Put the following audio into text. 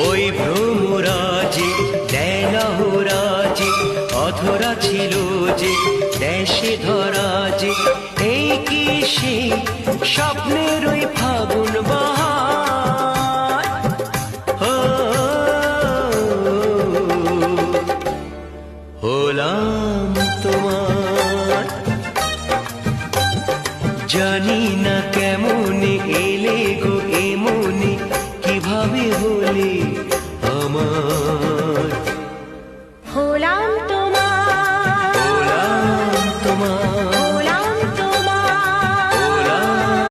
ওই ভ্রমরাজে দেনহরাজে অধরা ছিল যে দেশে ধরা যে, এই কি সে স্বপ্নের ওই ফাগুন বাহার। ও হলাম তোমার, জানি না কেমনে এলে গো এমনি, কিভাবে হলে আমার।